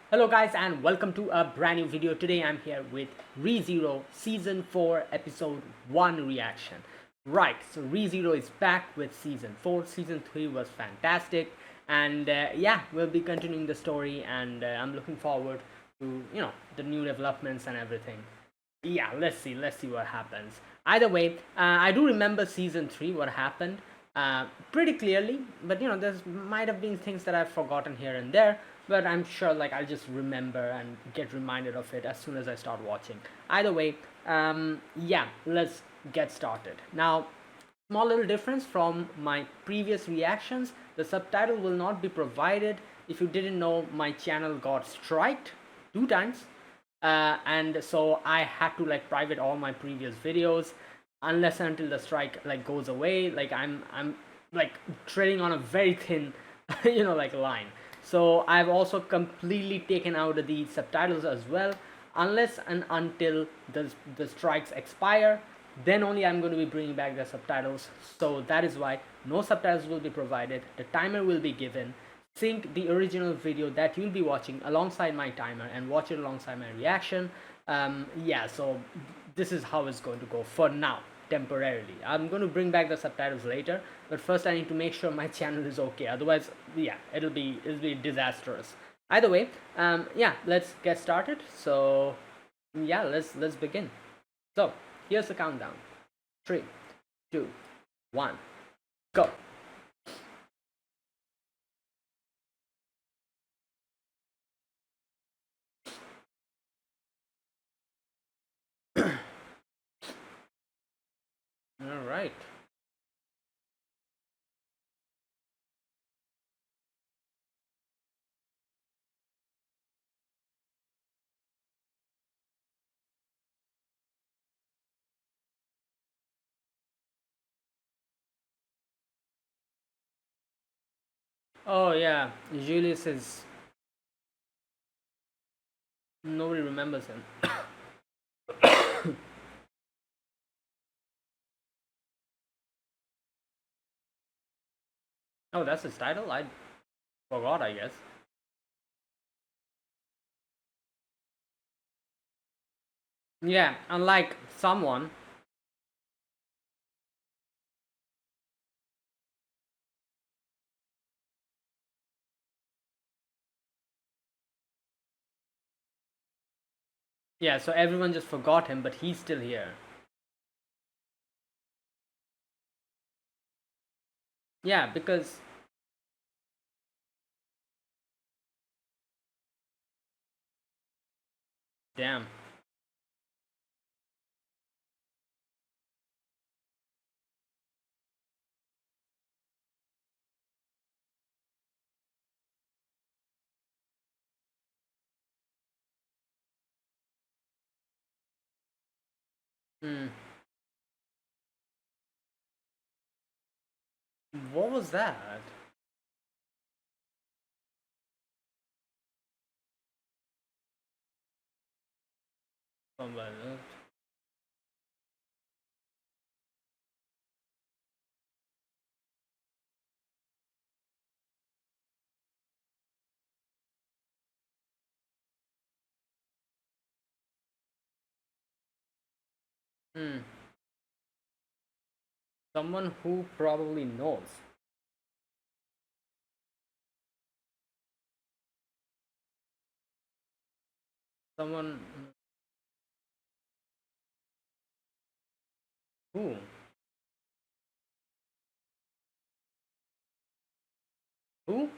Hello guys and welcome to a brand new video. Today I'm here with ReZero Season 4 Episode 1 reaction. Right, so ReZero is back with Season 4. Season 3 was fantastic and yeah, we'll be continuing the story and I'm looking forward to, the new developments and everything. Yeah, let's see what happens. Either way, I do remember season 3 what happened pretty clearly, but there's might have been things that I've forgotten here and there, but I'm sure like I'll just remember and get reminded of it as soon as I start watching. Either way, yeah, let's get started now. Small little difference from my previous reactions, the subtitle will not be provided. If you didn't know, my channel got striked 2 times, and so I had to like private all my previous videos unless and until the strike like goes away. Like I'm like treading on a very thin like line. So I've also completely taken out the subtitles as well, unless and until the strikes expire, then only I'm going to be bringing back the subtitles. So that is why no subtitles will be provided. The timer will be given. Sync the original video that you'll be watching alongside my timer and watch it alongside my reaction. Yeah, so this is how it's going to go for now, temporarily. I'm going to bring back the subtitles later, but first I need to make sure my channel is okay. Otherwise, yeah, it'll be disastrous. Either way, yeah, let's get started. So yeah, let's begin. So here's the countdown. 3, 2, 1, go. All right. Oh yeah, Julius is, nobody remembers him. Oh, that's his title. I forgot, I guess. Yeah, unlike someone. Yeah, so everyone just forgot him, but he's still here. Yeah, because damn. Hmm. What was that? Somebody. Hmm. Someone who probably knows. Someone who? Who?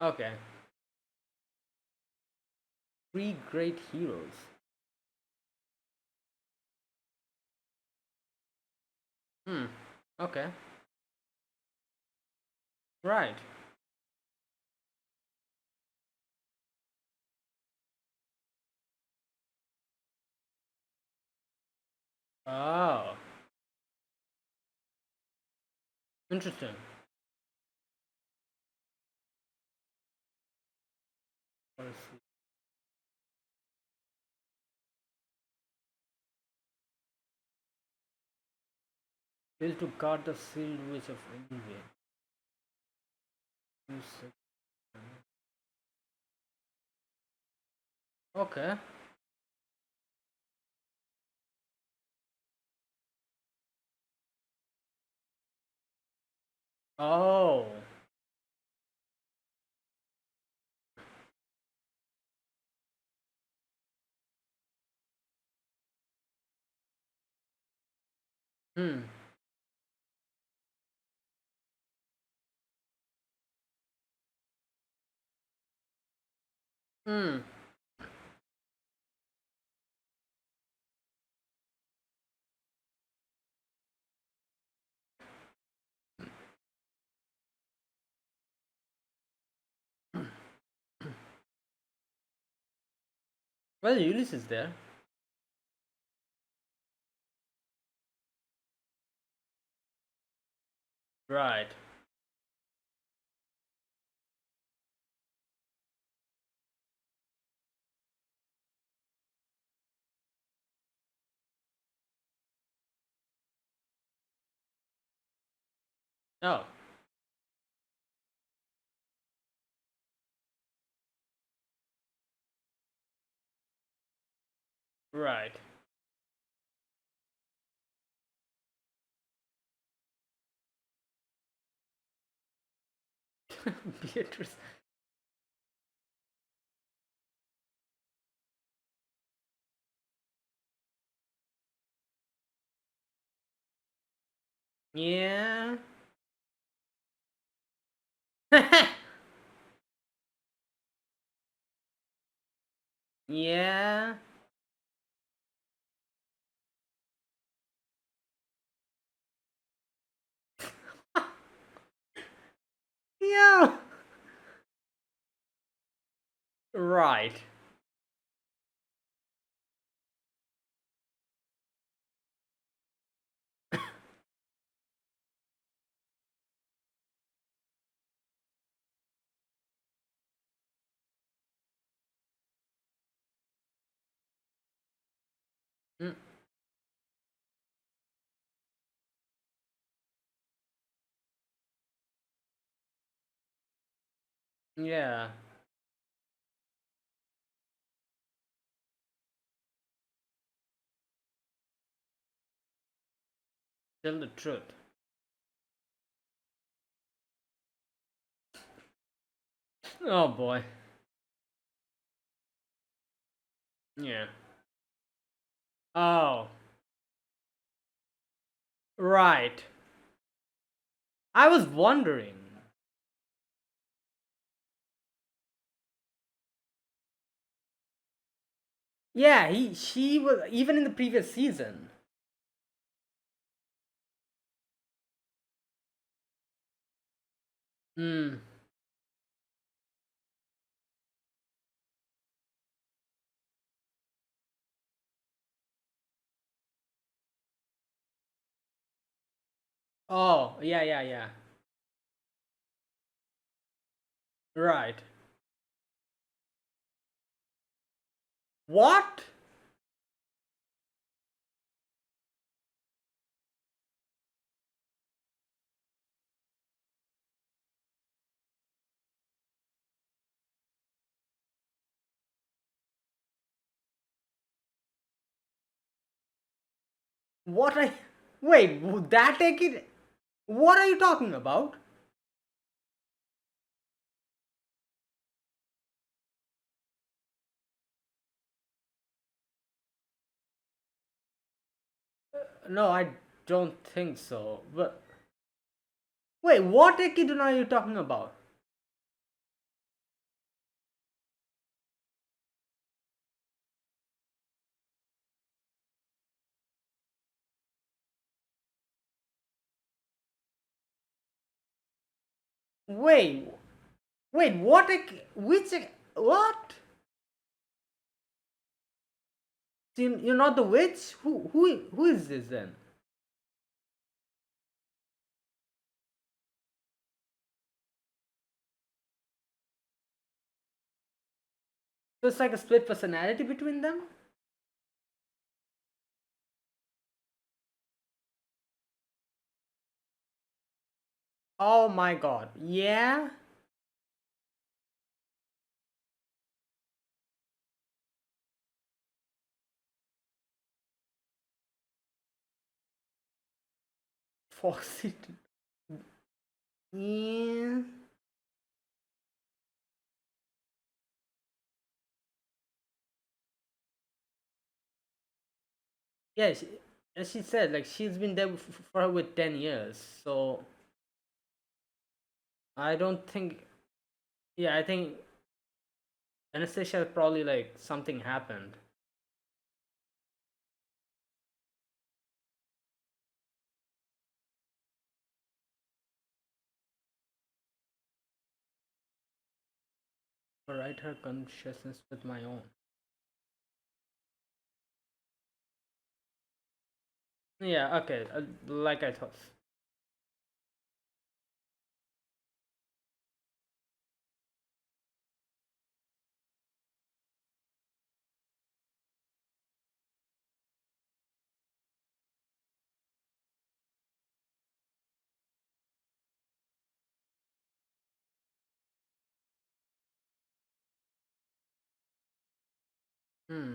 Okay. Three great heroes. Hmm. Okay. Right. Oh. Interesting. Let's see. Still to guard the sealed wish of Ingrid. Okay. Oh. Hmm. Hmm. Well, Ulysses is there. Right. Oh. Right. Beatrice. Yeah. Yeah. Yeah. Right. Mm. Yeah. Tell the truth. Oh boy. Yeah. Oh. Right. I was wondering. Yeah, she was even in the previous season. Hmm. Oh, yeah, yeah, yeah. Right. What? What I Wait, would that take it? What are you talking about? No, I don't think so. But wait, what Ekiduna are you talking about? Wait, wait, what which what? So you're not the witch? Who is this then? So it's like a split personality between them? Oh my god. Yeah? Foxy. Yeah. Yeah, as she said, like she's been there for her with 10 years. So I don't think. Yeah, I think Anastasia probably like something happened. Override her consciousness with my own. Yeah. Okay. Like I thought. Hmm.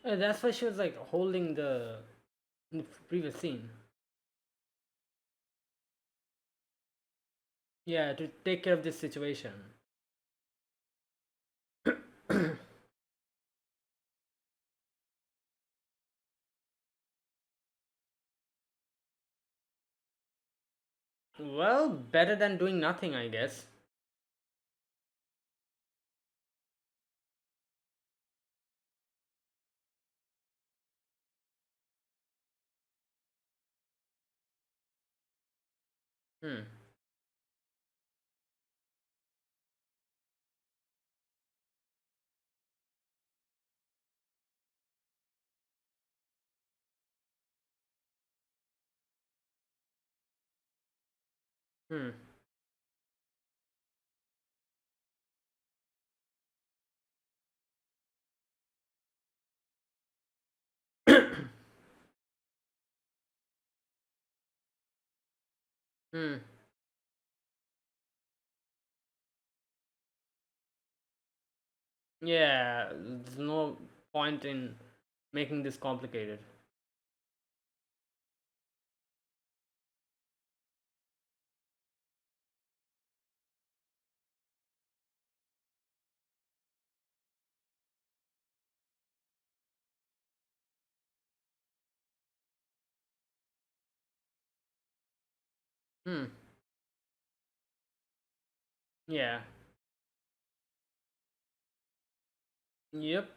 That's why she was like holding the previous scene. Yeah, to take care of this situation. Well, better than doing nothing, I guess. Hmm. Hmm. Hmm. Yeah, there's no point in making this complicated. Hmm. Yeah. Yep.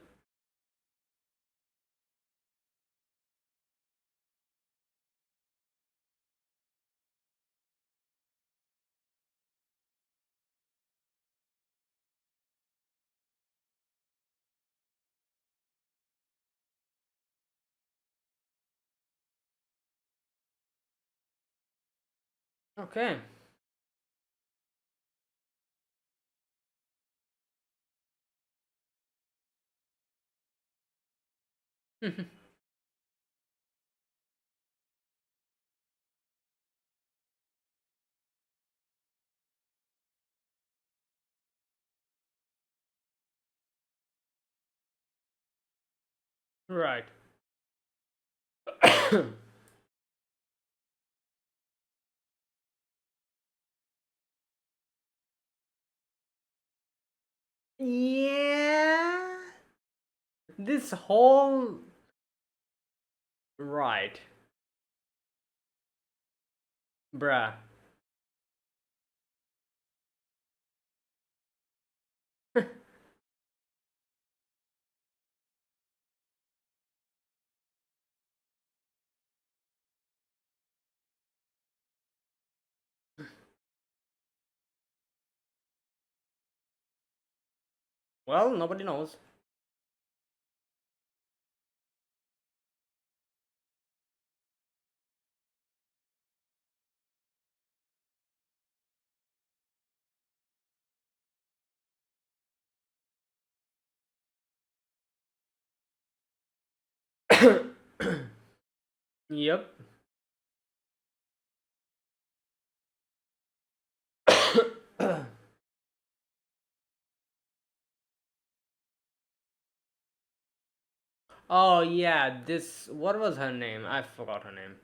Okay. Right. Yeah. This whole. Right. Bruh. Well, nobody knows. Yep. Oh yeah, this what was her name? I forgot her name.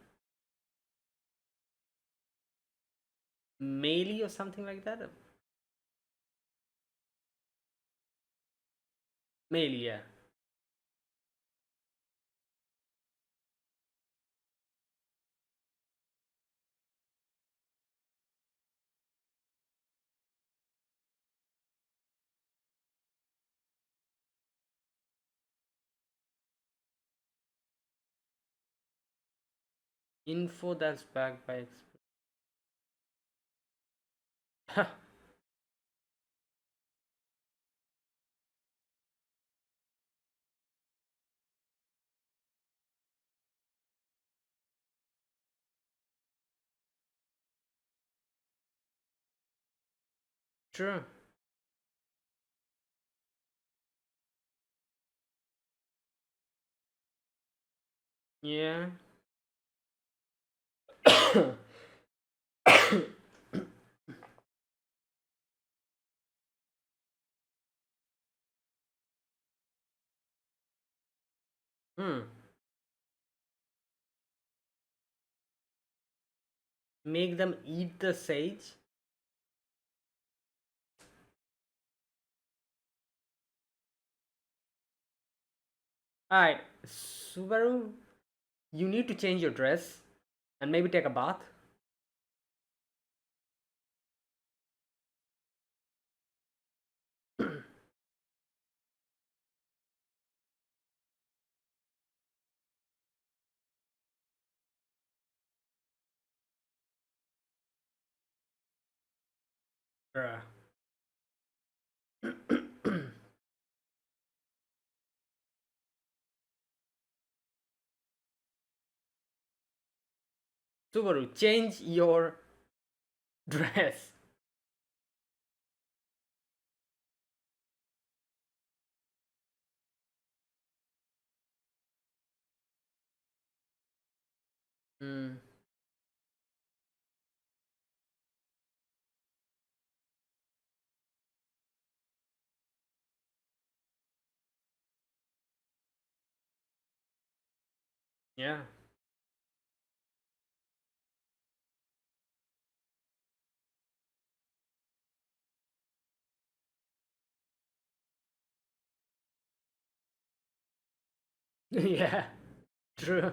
Meili or something like that. Meili, yeah. Info that's backed by. True. Yeah. Hmm. Make them eat the sage. Alright, Subaru, you need to change your dress and maybe take a bath. Bruh. Subaru, change your dress. Hmm. Yeah. Yeah. True.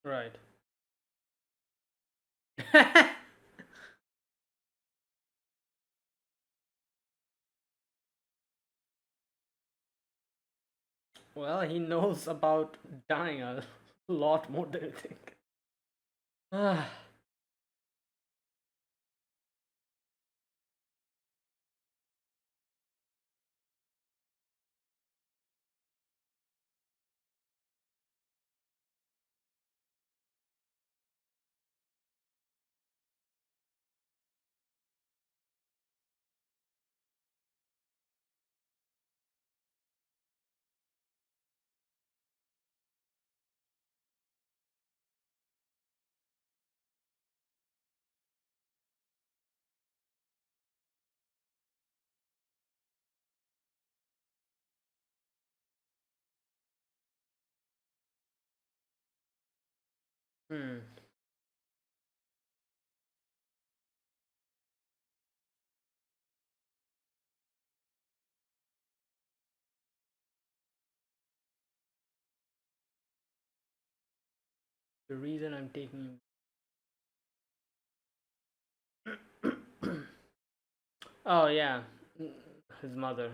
Right. Well, he knows about dying a lot more than you think. Ah. Hmm. The reason I'm taking oh yeah, his mother.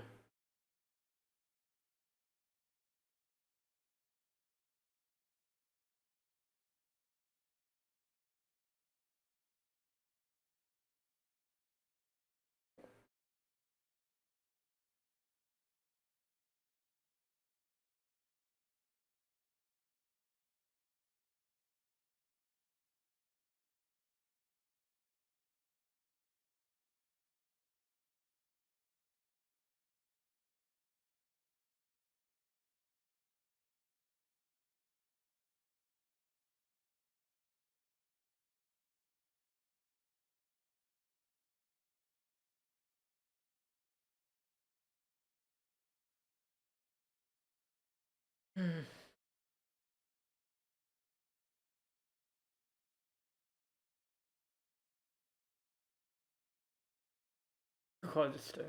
Hollister.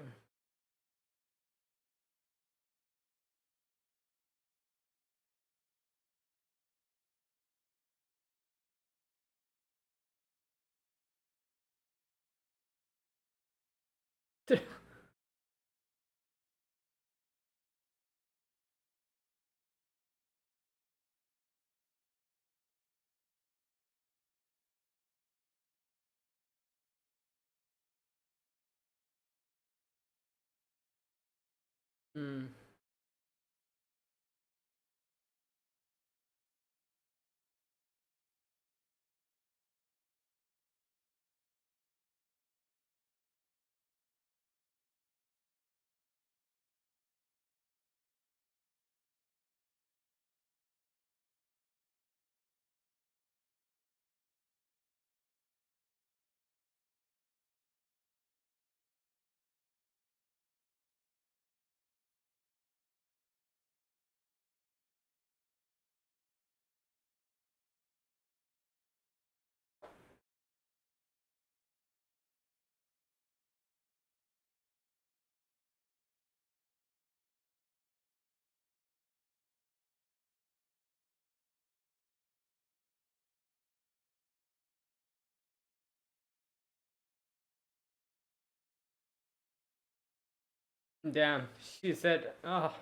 mm. Damn, she said, oh.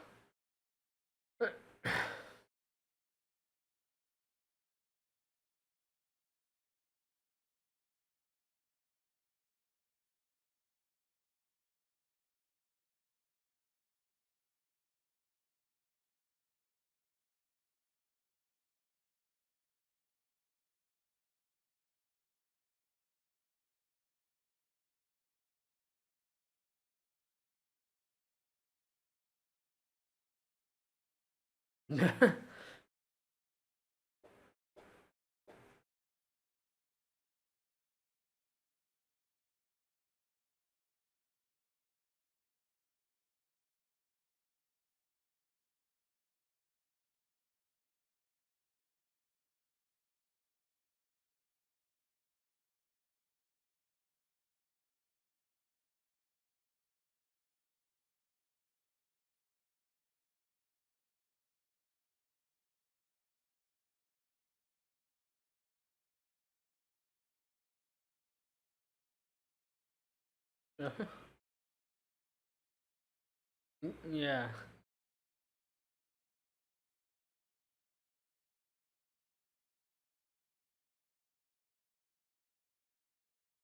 Yeah.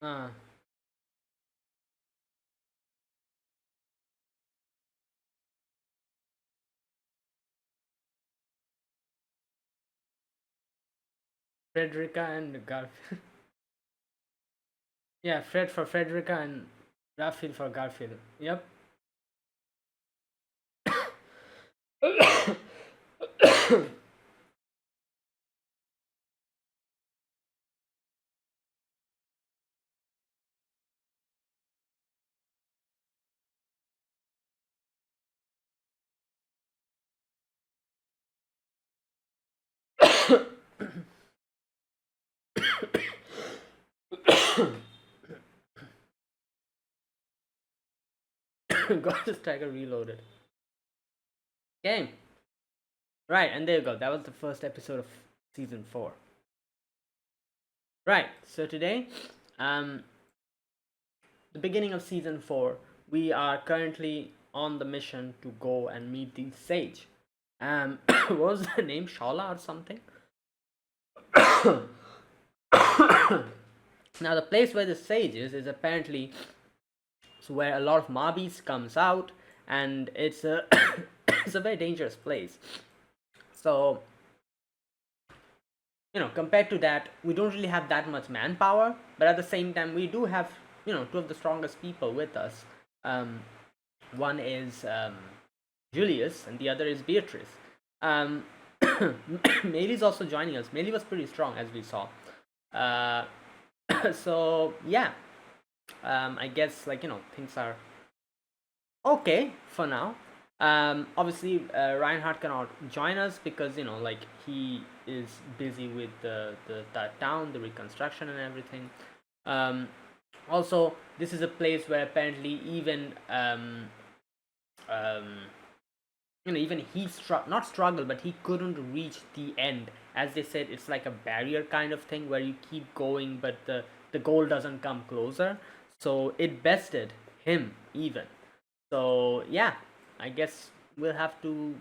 uh. Frederica and Garfield. Yeah, Fred for Frederica and Garfield for Garfield. Yep. Gorgeous Tiger Reloaded. Game. Right, and there you go. That was the first episode of season 4. Right. So today, the beginning of season 4, we are currently on the mission to go and meet the sage. What was the name? Shala or something? Now, the place where the sage is apparently where a lot of Mabis comes out, and it's a it's a very dangerous place. So, compared to that, we don't really have that much manpower, but at the same time, we do have, two of the strongest people with us. Um, One is Julius, and the other is Beatrice. Um, Meili's also joining us. Meili was pretty strong, as we saw. Uh, so yeah, I guess, things are okay for now. Obviously, Reinhardt cannot join us because he is busy with the town, the reconstruction, and everything. Um, Also, this is a place where apparently um, even he not struggle, but he couldn't reach the end. As they said, it's like a barrier kind of thing where you keep going, but the goal doesn't come closer. So it bested him even. So yeah, I guess we'll have to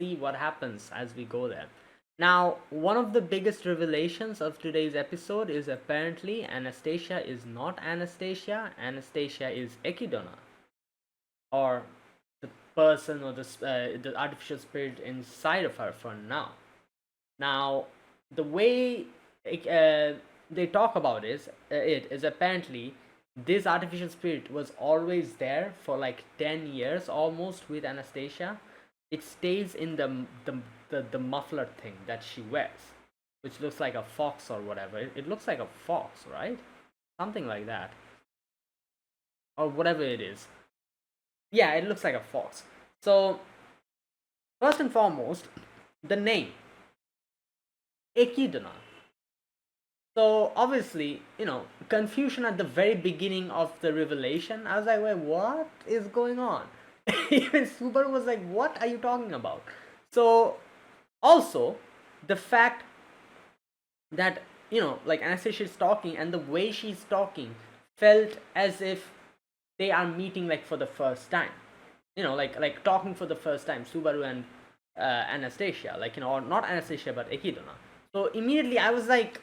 see what happens as we go there. Now, one of the biggest revelations of today's episode is apparently Anastasia is not Anastasia. Anastasia is Echidna, or the person, or the artificial spirit inside of her for now. Now, the way they talk about it is apparently this artificial spirit was always there for like 10 years almost with Anastasia. It stays in the muffler thing that she wears, which looks like a fox or whatever. It looks like a fox, right? Something like that, or whatever it is. Yeah, it looks like a fox. So first and foremost, the name Echidna. So obviously, confusion at the very beginning of the revelation. I was like, wait, what is going on? Even Subaru was like, what are you talking about? So also, the fact that, like Anastasia is talking, and the way she's talking felt as if they are meeting like for the first time. Like talking for the first time, Subaru and Anastasia, or not Anastasia but Echidna. So immediately I was like,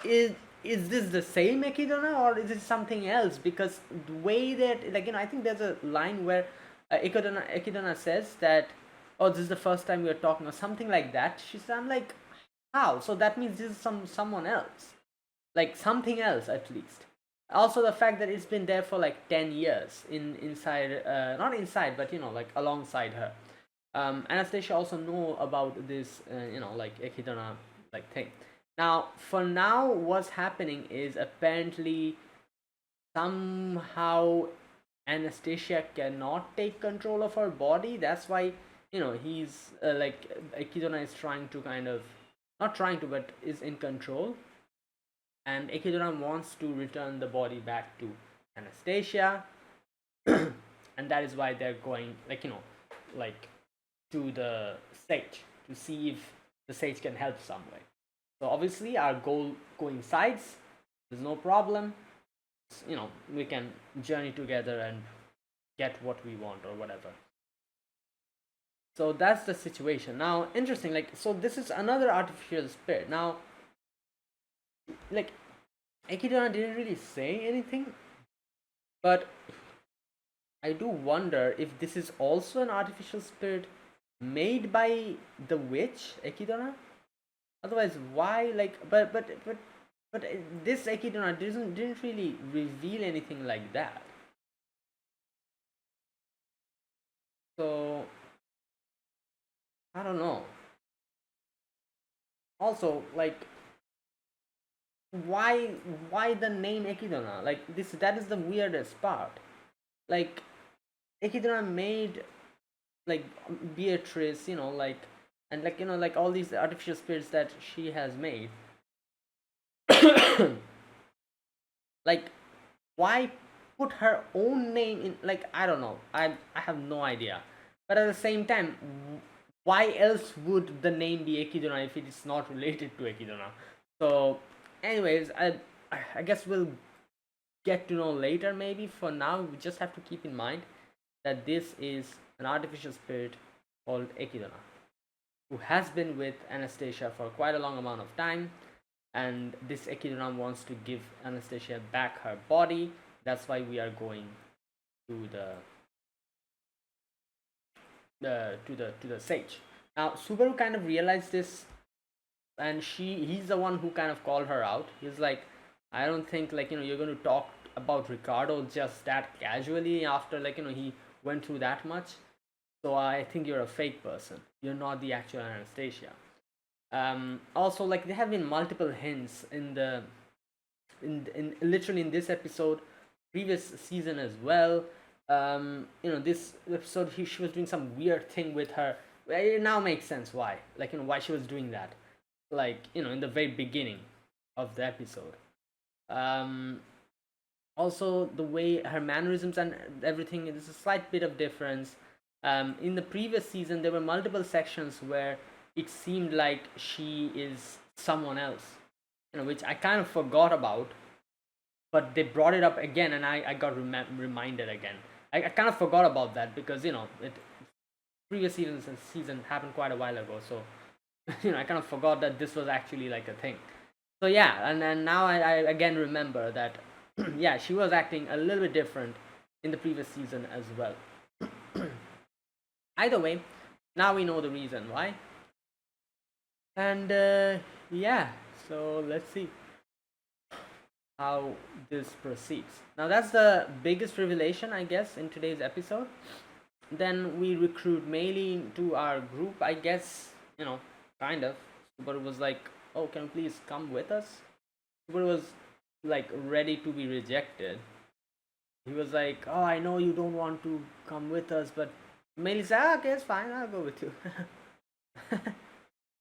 is this the same Echidna or is it something else? Because the way that, I think there's a line where Echidna says that, oh, this is the first time we are talking, or something like that. She said, I'm like, how? So that means this is someone else, like something else at least. Also, the fact that it's been there for like 10 years inside, not inside, but like alongside her. Anastasia also know about this, like Echidna like thing. Now, for now, what's happening is apparently somehow Anastasia cannot take control of her body. That's why he's like Echidna is trying to kind of, not trying to, but is in control, and Echidna wants to return the body back to Anastasia, and that is why they're going like to the sage to see if the sage can help some way. So obviously our goal coincides. There's no problem. We can journey together and get what we want or whatever. So that's the situation. Now, interesting. So this is another artificial spirit. Now, like Echidna didn't really say anything, but I do wonder if this is also an artificial spirit made by the witch Echidna. Otherwise, why but this Echidna didn't really reveal anything like that. So I don't know. Also, why the name Echidna? Like this, that is the weirdest part. Like Echidna made like Beatrice, and like all these artificial spirits that she has made. Like, why put her own name in? Like, I don't know. I have no idea. But at the same time, why else would the name be Echidna if it is not related to Echidna? So anyways, I guess we'll get to know later. Maybe for now, we just have to keep in mind that this is an artificial spirit called Echidna, who has been with Anastasia for quite a long amount of time, and this Echidna wants to give Anastasia back her body. That's why we are going to the sage. Now Subaru kind of realized this, and he's the one who kind of called her out. He's like, I don't think, like, you're going to talk about Ricardo just that casually after, like, he went through that much. So I think you're a fake person. You're not the actual Anastasia. Also, like, there have been multiple hints in literally in this episode, previous season as well. This episode, she was doing some weird thing with her. It now makes sense why, like, why she was doing that, like, in the very beginning of the episode. Also, the way her mannerisms and everything, there's a slight bit of difference. In the previous season, there were multiple sections where it seemed like she is someone else, which I kind of forgot about, but they brought it up again, and I got reminded again. I kind of forgot about that because it previous season happened quite a while ago, so I kind of forgot that this was actually like a thing. So yeah, and now I again remember that yeah, she was acting a little bit different in the previous season as well. Either way, now we know the reason why. And yeah, so let's see how this proceeds. Now that's the biggest revelation, I guess, in today's episode. Then we recruit Meili to our group, I guess, kind of. Subaru was like, oh, can you please come with us? Subaru was like ready to be rejected. He was like, oh, I know you don't want to come with us, but Meili said, okay, it's fine, I'll go with you.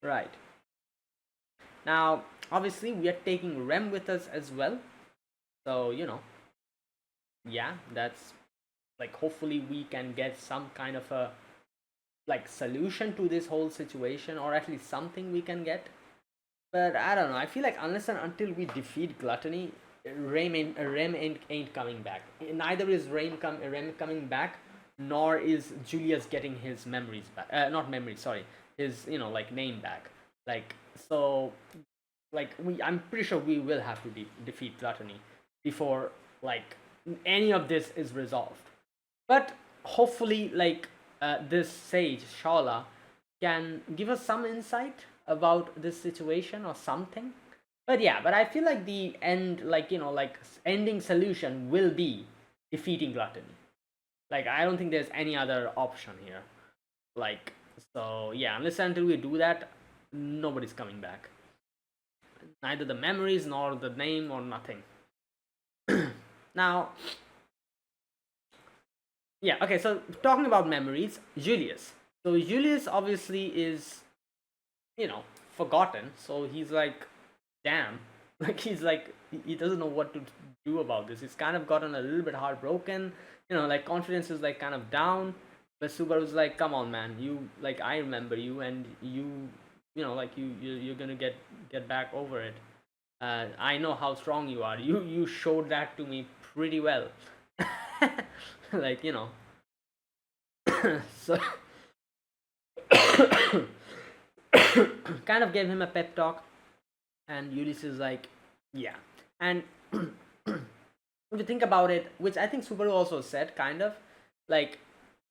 Right. Now, obviously, we are taking Rem with us as well. So, yeah, that's like, hopefully we can get some kind of a like solution to this whole situation, or at least something we can get. But I don't know. I feel like unless and until we defeat Gluttony, Rem ain't coming back. Neither is Rem coming back, nor is Julius getting his memories back. Not memories, sorry. His like name back. Like, so, like, I'm pretty sure we will have to defeat Gluttony before like any of this is resolved. But hopefully, like, this sage Shala can give us some insight about this situation or something. But yeah, but I feel like the end, like, ending solution will be defeating Gluttony. Like, I don't think there's any other option here. Like, so yeah, unless until we do that, nobody's coming back. Neither the memories nor the name or nothing. Now, yeah, okay, so talking about memories, Julius. So Julius obviously is, forgotten. So he's like, damn. Like, he's like, he doesn't know what to do about this. He's kind of gotten a little bit heartbroken. Like, confidence is like kind of down. But Subaru's like, come on, man. You, like, I remember you, and like, you're gonna get back over it. I know how strong you are. You showed that to me pretty well. Like, so kind of gave him a pep talk, and Ulysses is like, yeah. And if you think about it, which I think Subaru also said, kind of like,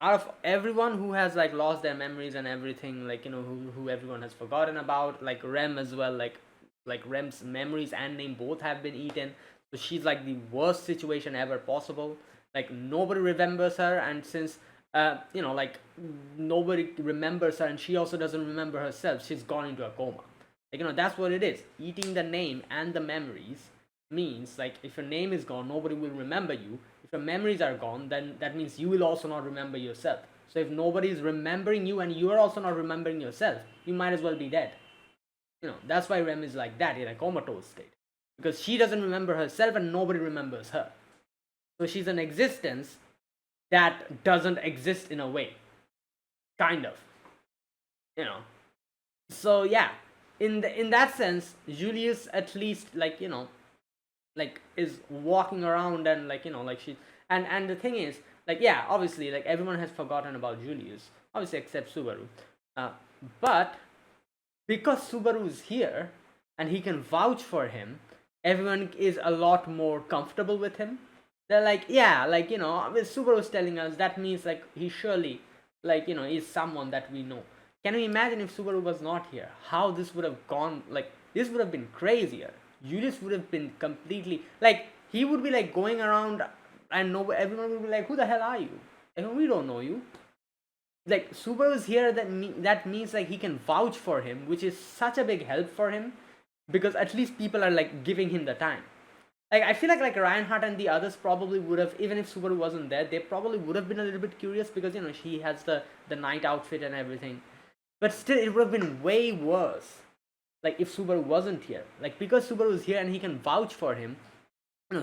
out of everyone who has like lost their memories and everything, like, who everyone has forgotten about, like Rem as well, like Rem's memories and name both have been eaten. So she's like the worst situation ever possible. Like, nobody remembers her, and since like, nobody remembers her, and she also doesn't remember herself, she's gone into a coma. Like, that's what it is. Eating the name and the memories means, like, if your name is gone, nobody will remember you. If your memories are gone, then that means you will also not remember yourself. So if nobody is remembering you and you are also not remembering yourself, you might as well be dead. That's why Rem is like that, in a comatose state, because she doesn't remember herself and nobody remembers her. So she's an existence that doesn't exist in a way, kind of. So yeah, in that sense, Julius at least, like, like is walking around, and like, like she, and the thing is, like, yeah, obviously, like, everyone has forgotten about Julius, obviously, except Subaru. uh, but because Subaru is here and he can vouch for him, everyone is a lot more comfortable with him. They're like, yeah, like, with Subaru's telling us, that means like he surely, like, is someone that we know. Can you imagine if Subaru was not here? How this would have gone? Like, this would have been crazier. Julius would have been completely, like, he would be like going around, and no, everyone would be like, who the hell are you? And we don't know you. Like, Subaru is here, that means like he can vouch for him, which is such a big help for him, because at least people are like giving him the time. Like, I feel like Reinhardt and the others probably would have, even if Subaru wasn't there, they probably would have been a little bit curious, because she has the night outfit and everything. But still, it would have been way worse, like, if Subaru wasn't here. Like, because Subaru is here and he can vouch for him,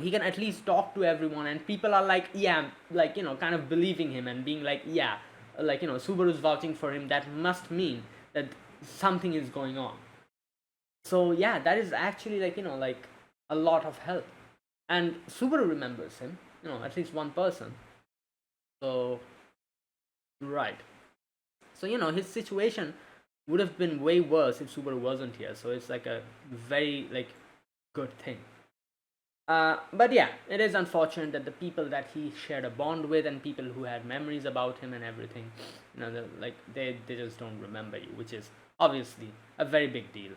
he can at least talk to everyone, and people are like, yeah, like, kind of believing him and being like, yeah, like, Subaru's vouching for him, that must mean that something is going on. So yeah, that is actually, like, like, a lot of help. And Subaru remembers him, at least one person. So, right. So, his situation would have been way worse if Subaru wasn't here. So it's like a very, like, good thing. But yeah, it is unfortunate that the people that he shared a bond with, and people who had memories about him and everything, like, they just don't remember you, which is obviously a very big deal.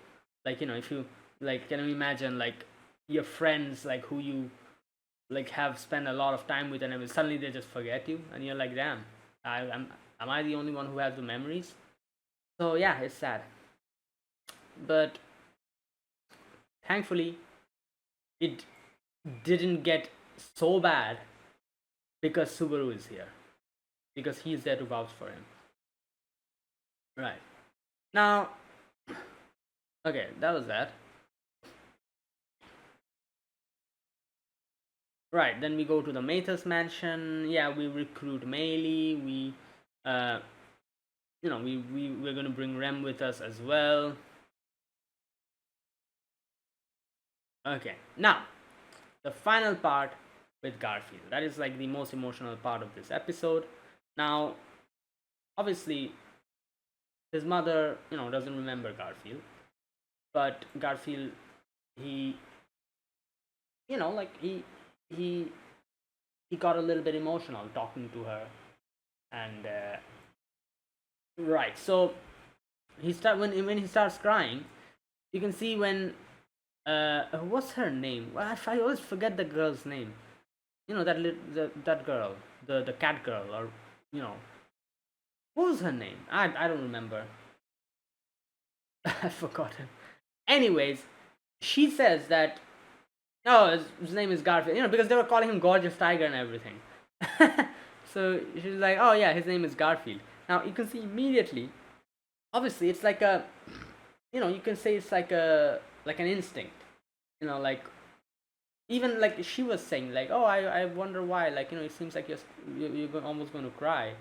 Like, if you, like, can you imagine, like, your friends, like, who you, like, have spent a lot of time with, and suddenly they just forget you, and you're like, damn, am I the only one who has the memories? So yeah, it's sad. But thankfully, it didn't get so bad, because Subaru is here, because he's there to vouch for him. Right. Now, okay, that was that. Right, then we go to the Mathis mansion. Yeah, we recruit Meili. We're gonna bring Rem with us as well. Okay, now the final part with Garfield. That is like the most emotional part of this episode. Now, obviously, his mother, doesn't remember Garfield, but Garfield, he, like, he he got a little bit emotional talking to her, and right. So when he starts crying, you can see when what's her name? Well, I always forget the girl's name. That girl, the cat girl, or what was her name? I don't remember. I forgot it. Anyways, she says that, oh, his name is Garfield, because they were calling him Gorgeous Tiger and everything. So she's like, oh yeah, his name is Garfield. Now you can see immediately, obviously, it's like a, you can say it's like an instinct, like, even like she was saying, like, oh, I wonder why, like, it seems like you're almost going to cry,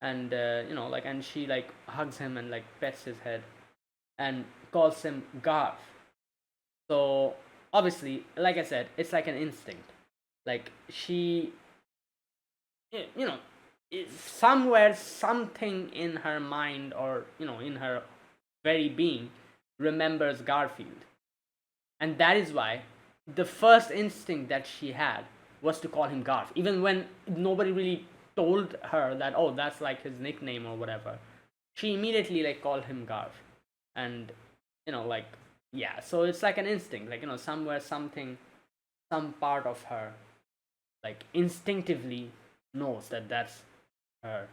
and like, and she like hugs him and like pets his head, and calls him Garf. So obviously, like I said, it's like an instinct. Like, she, you know, somewhere, something in her mind, or in her very being, remembers Garfield, and that is why the first instinct that she had was to call him Garf, even when nobody really told her that, oh, that's like his nickname or whatever. She immediately like called him Garf, and like, yeah. So it's like an instinct, like, somewhere, something, some part of her, like, instinctively knows that that's her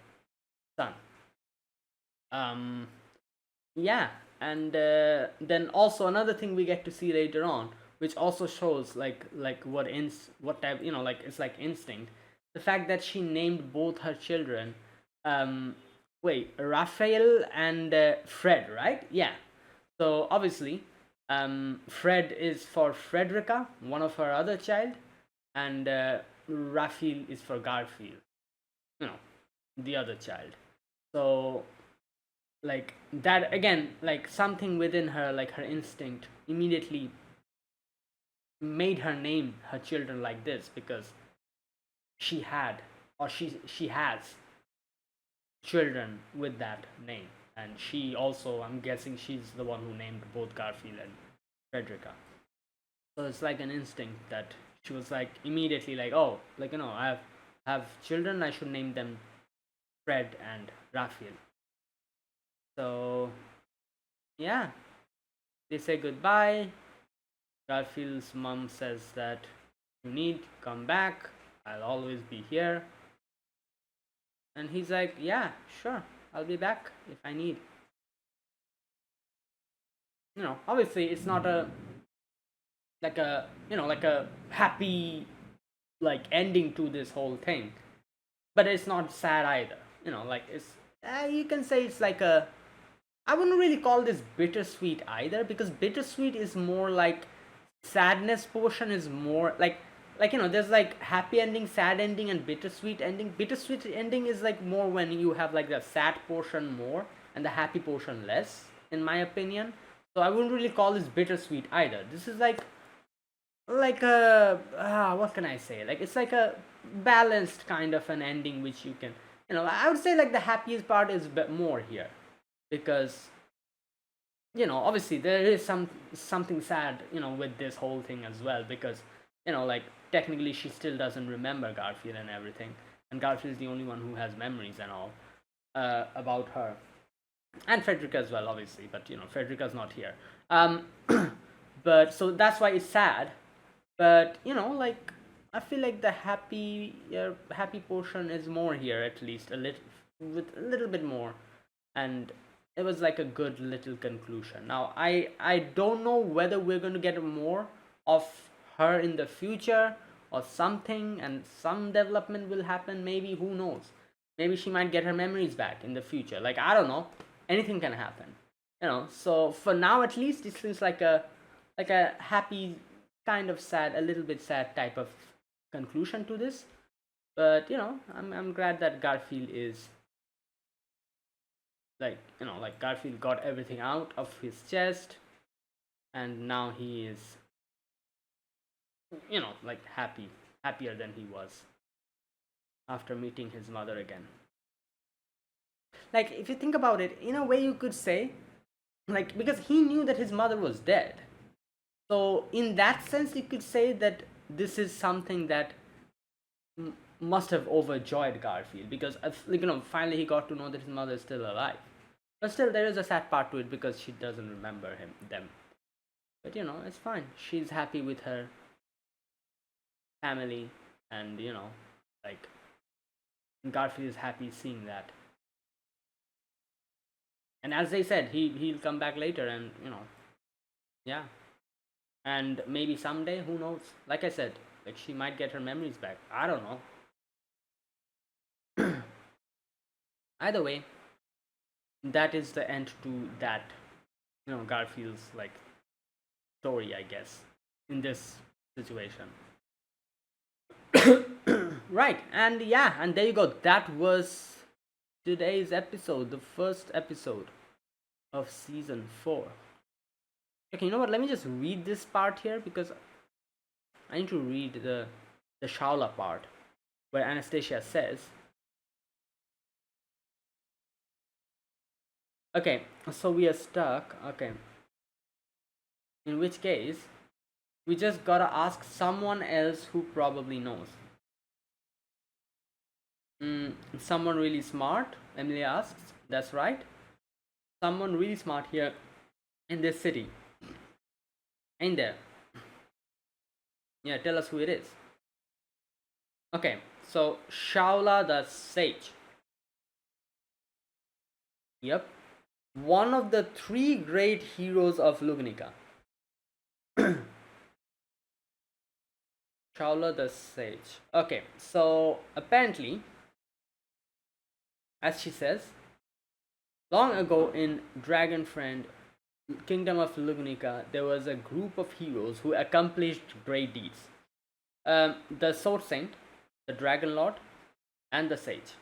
son. Yeah, and then also another thing we get to see later on, which also shows like what type, like, it's like instinct. The fact that she named both her children, wait, Raphael and Fred, right? Yeah. So obviously, Fred is for Frederica, one of her other child, and Raphael is for Garfield, the other child. So, like that again, like something within her, like her instinct immediately made her name her children like this, because she had, or she has children with that name. And she also, I'm guessing she's the one who named both Garfield and Frederica. So it's like an instinct that she was like immediately like, oh, like, I have children, I should name them Fred and Raphael. So yeah, they say goodbye. Garfield's mom says that you need to come back, I'll always be here. And he's like, yeah, sure, I'll be back if I need. Obviously it's not a like a like a happy like ending to this whole thing, but it's not sad either. Like it's you can say it's like a, I wouldn't really call this bittersweet either, because bittersweet is more like sadness portion is more like there's like happy ending, sad ending, and bittersweet ending. Bittersweet ending is like more when you have like the sad portion more and the happy portion less, in my opinion. So I wouldn't really call this bittersweet either. This is like a what can I say, like it's like a balanced kind of an ending, which you can, I would say like the happiest part is a bit more here, because obviously there is something sad with this whole thing as well, because like technically she still doesn't remember Garfield and everything, and Garfield is the only one who has memories and all about her, and Frederica as well, obviously, but Frederica's not here. But so that's why it's sad. But like I feel like the happy portion is more here, at least a little, with a little bit more. And it was like a good little conclusion. Now I don't know whether we're going to get more of her in the future or something, and some development will happen, maybe, who knows. Maybe she might get her memories back in the future, like, I don't know, anything can happen. So for now, at least, it seems like a happy, kind of sad, a little bit sad type of conclusion to this. But I'm glad that Garfield is like Garfield got everything out of his chest, and now he is like happier than he was after meeting his mother again. Like, if you think about it, in a way, you could say, like, because he knew that his mother was dead. So in that sense, you could say that this is something that must have overjoyed Garfield, because finally he got to know that his mother is still alive. But still, there is a sad part to it, because she doesn't remember them. But it's fine. She's happy with her family, and like, Garfield is happy seeing that. And as they said, he'll come back later, and yeah, and maybe someday, who knows? Like I said, like, she might get her memories back. I don't know. Either way, that is the end to that Garfield's like story, I guess, in this situation. Right, and yeah, and there you go. That was today's episode, the first episode of season 4. Okay, you know what, let me just read this part here, because I need to read the Shaula part, where Anastasia says, okay, so we are stuck. Okay, in which case we just gotta ask someone else who probably knows. Someone really smart, Emily asks. That's right, someone really smart here in this city. Ain't there? Yeah, tell us who it is. Okay, so Shaula the Sage. Yep, one of the 3 great heroes of Lugnica. Shaula the Sage. Okay, so apparently, as she says, long ago in Dragonfriend, Kingdom of Lugnica, there was a group of heroes who accomplished great deeds. The Sword Saint, the Dragon Lord, and the Sage.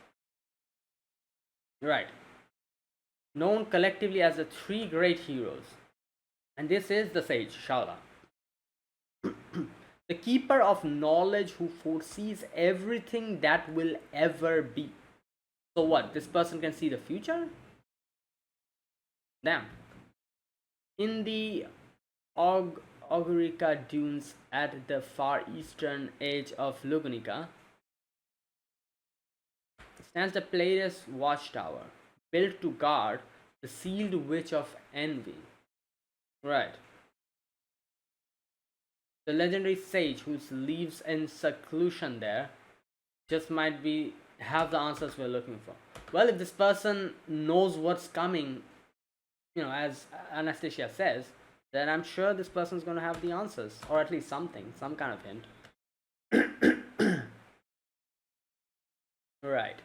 Right. known collectively as the three great heroes. And this is the sage, Shaola, the keeper of knowledge who foresees everything that will ever be. So, what? This person can see the future? Damn. In the Augurica dunes at the far eastern edge of Lugunica stands the Pleiades watchtower, built to guard the sealed witch of envy. Right. The legendary sage who lives in seclusion there just might be have the answers we're looking for. Well, if this person knows what's coming, as Anastasia says, then I'm sure this person's going to have the answers, or at least something, some kind of hint. Right.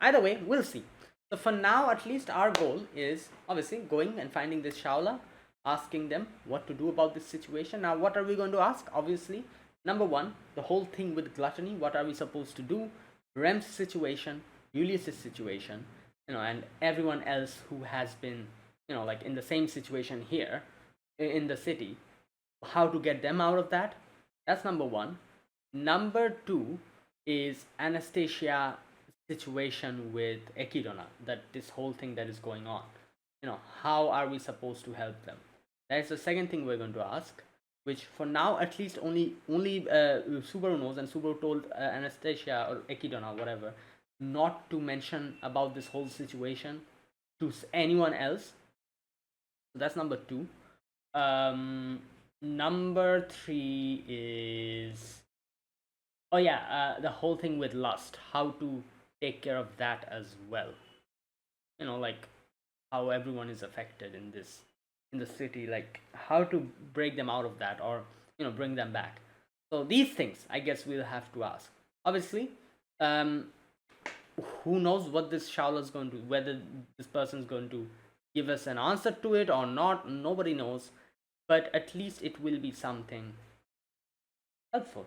Either way, we'll see. So for now, at least our goal is obviously going and finding this Shaola, asking them what to do about this situation. Now, what are we going to ask? Obviously, number one, the whole thing with gluttony. What are we supposed to do? Rem's situation, Julius's situation, and everyone else who has been, like in the same situation here in the city. How to get them out of that? That's number one. Number two is Anastasia situation with Ekidona, that this whole thing that is going on. How are we supposed to help them? That's the second thing we're going to ask, which for now at least only Subaru knows, and Subaru told Anastasia or Ekidona, whatever, not to mention about this whole situation to anyone else. So that's number two. Number three is, oh yeah, the whole thing with lust, how to take care of that as well. Like how everyone is affected in the city, like how to break them out of that, or bring them back. So these things I guess we'll have to ask. Obviously, who knows what this Shaola is going to, whether this person is going to give us an answer to it or not, nobody knows, but at least it will be something helpful,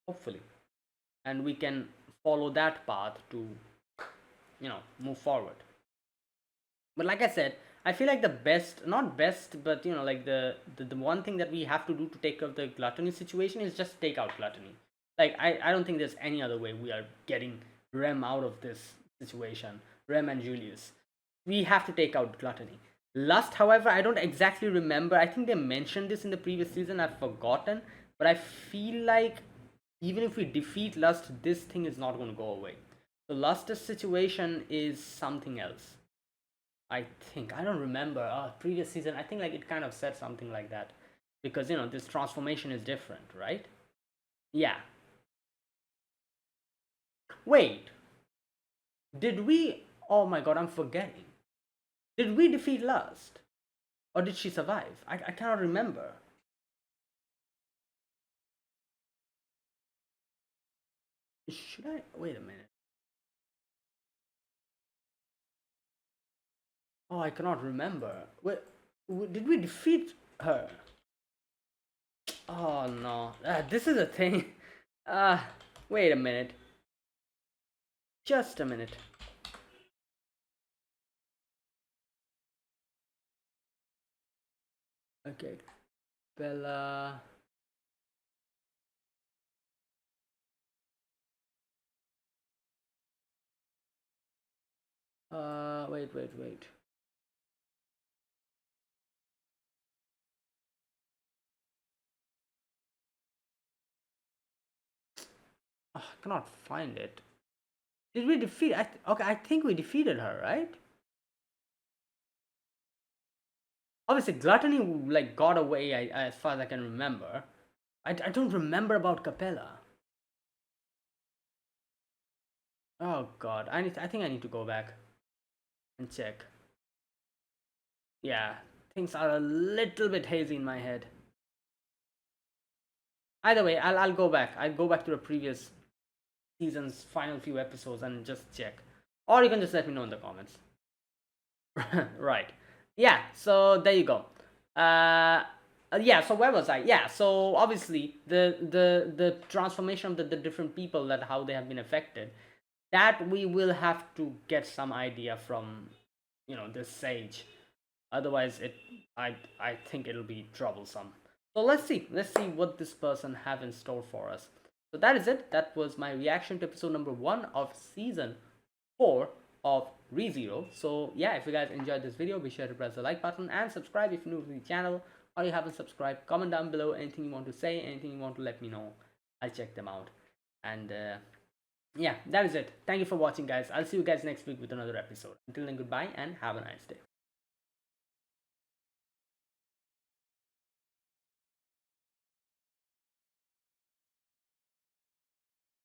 hopefully, and we can follow that path to move forward. But like I said, I feel like the best, not best, but like the one thing that we have to do to take care of the gluttony situation is just take out gluttony. Like I don't think there's any other way we are getting Rem out of this situation. Rem and Julius, we have to take out gluttony. Lust, however, I don't exactly remember. I think they mentioned this in the previous season. I've forgotten, but I feel like even if we defeat lust, this thing is not going to go away. The lust's situation is something else. I think I don't remember. Previous season, I think like it kind of said something like that, because this transformation is different, right? Yeah. Wait, did we? Oh my god, I'm forgetting. Did we defeat Lust, or did she survive? I cannot remember. Should I wait a minute? Oh, I cannot remember. Wait, did we defeat her? Oh no, this is a thing. Wait a minute. Just a minute. Okay, Bella. Wait. Oh, I cannot find it. Did we defeat? Okay, I think we defeated her, right? Obviously, gluttony like got away. As far as I can remember, I don't remember about Capella. Oh God, I think I need to go back and check. Yeah, things are a little bit hazy in my head. Either way, I'll go back. I'll go back to the previous season's final few episodes and just check, or you can just let me know in the comments. Right. Yeah. So there you go. Yeah. So where was I? Yeah. So obviously the transformation of the different people, that how they have been affected, that we will have to get some idea from this sage. Otherwise, I think it'll be troublesome. So let's see what this person have in store for us. So that is it. That was my reaction to episode number 1 of season 4 of ReZero. So yeah, if you guys enjoyed this video, be sure to press the like button and subscribe if you're new to the channel or you haven't subscribed. Comment down below anything you want to say, anything you want to let me know. I'll check them out. And yeah, that is it. Thank you for watching, guys. I'll see you guys next week with another episode. Until then, goodbye and have a nice day.